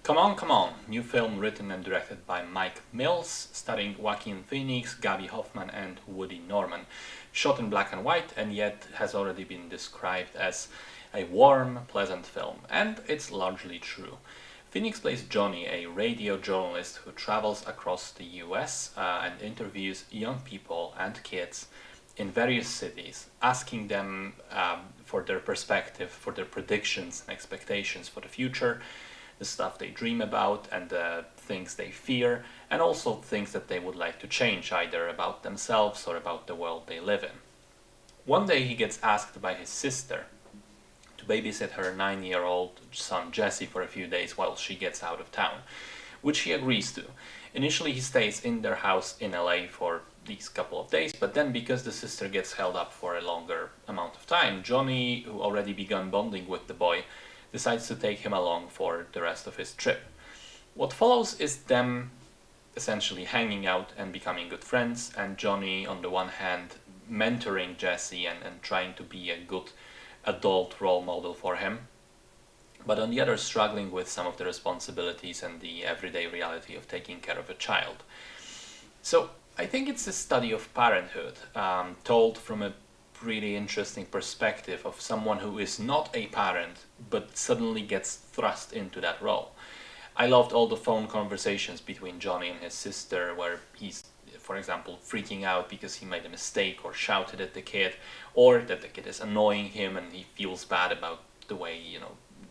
Come On, new film written and directed by Mike Mills, starring Joaquin Phoenix, Gaby Hoffmann and Woody Norman. Shot in black and white and yet has already been described as a warm, pleasant film, and it's largely true. Phoenix plays Johnny, a radio journalist who travels across the US and interviews young people and kids in various cities, asking them for their perspective, for their predictions and expectations for the future, the stuff they dream about and the things they fear, and also things that they would like to change, either about themselves or about the world they live in. One day he gets asked by his sister to babysit her 9-year-old son Jesse for a few days while she gets out of town, which he agrees to. Initially he stays in their house in LA for these couple of days, but then because the sister gets held up for a longer amount of time, Johnny, who already begun bonding with the boy, decides to take him along for the rest of his trip. What follows is them essentially hanging out and becoming good friends, and Johnny on the one hand mentoring Jesse and trying to be a good adult role model for him, but on the other struggling with some of the responsibilities and the everyday reality of taking care of a child. So I think it's a study of parenthood, told from a really interesting perspective of someone who is not a parent but suddenly gets thrust into that role. I loved all the phone conversations between Johnny and his sister where he's, for example, freaking out because he made a mistake or shouted at the kid, or that the kid is annoying him and he feels bad about the way,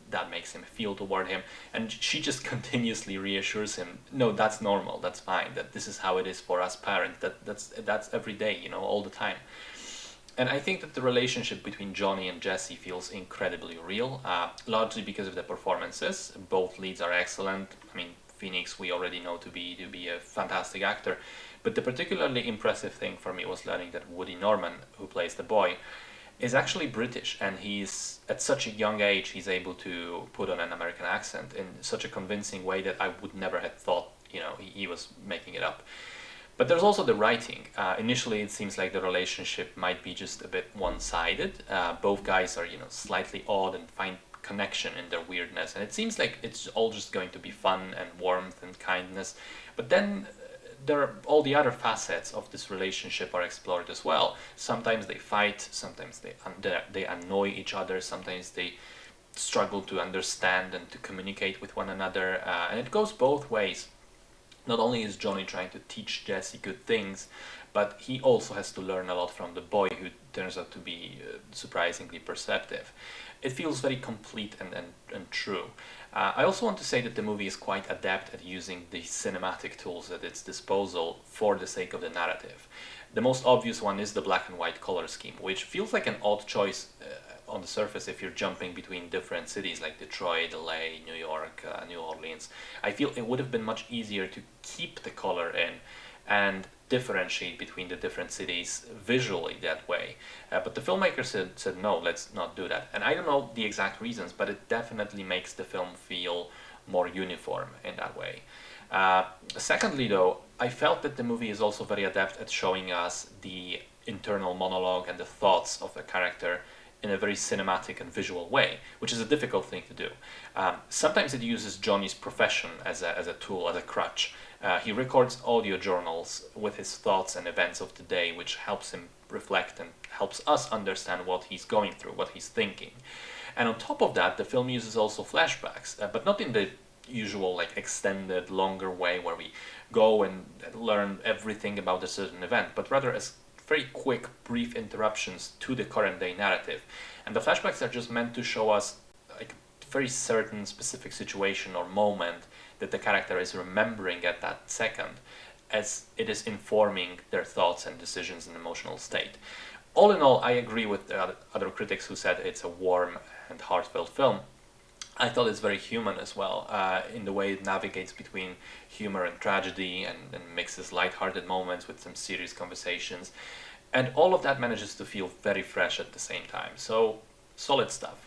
that makes him feel toward him, and she just continuously reassures him, no, that's normal, that's fine, that this is how it is for us parents, that's every day, all the time. And I think that the relationship between Johnny and Jesse feels incredibly real, largely because of the performances. Both leads are excellent. I mean, Phoenix we already know to be a fantastic actor, but the particularly impressive thing for me was learning that Woody Norman, who plays the boy, is actually British, and he's at such a young age he's able to put on an American accent in such a convincing way that I would never have thought he was making it up. But there's also the writing. Initially it seems like the relationship might be just a bit one-sided. Both guys are slightly odd and find connection in their weirdness, and it seems like it's all just going to be fun and warmth and kindness. But then all the other facets of this relationship are explored as well. Sometimes they fight, sometimes they annoy each other, sometimes they struggle to understand and to communicate with one another, and it goes both ways. Not only is Johnny trying to teach Jesse good things, but he also has to learn a lot from the boy, who turns out to be surprisingly perceptive. It feels very complete and true. I also want to say that the movie is quite adept at using the cinematic tools at its disposal for the sake of the narrative. The most obvious one is the black and white color scheme, which feels like an odd choice on the surface if you're jumping between different cities like Detroit, LA, New York, New Orleans. I feel it would have been much easier to keep the color in and differentiate between the different cities visually that way. But the filmmaker said no, let's not do that. And I don't know the exact reasons, but it definitely makes the film feel more uniform in that way. Secondly, though, I felt that the movie is also very adept at showing us the internal monologue and the thoughts of a character in a very cinematic and visual way, which is a difficult thing to do. Sometimes it uses Johnny's profession as a tool, as a crutch. He records audio journals with his thoughts and events of the day, which helps him reflect and helps us understand what he's going through, what he's thinking. And on top of that, the film uses also flashbacks, but not in the usual extended, longer way where we go and learn everything about a certain event, but rather as very quick, brief interruptions to the current day narrative. And the flashbacks are just meant to show us a very certain specific situation or moment that the character is remembering at that second, as it is informing their thoughts and decisions and emotional state. All in all, I agree with the other critics who said it's a warm and heartfelt film. I thought it's very human as well, in the way it navigates between humor and tragedy and mixes lighthearted moments with some serious conversations. And all of that manages to feel very fresh at the same time. So, solid stuff.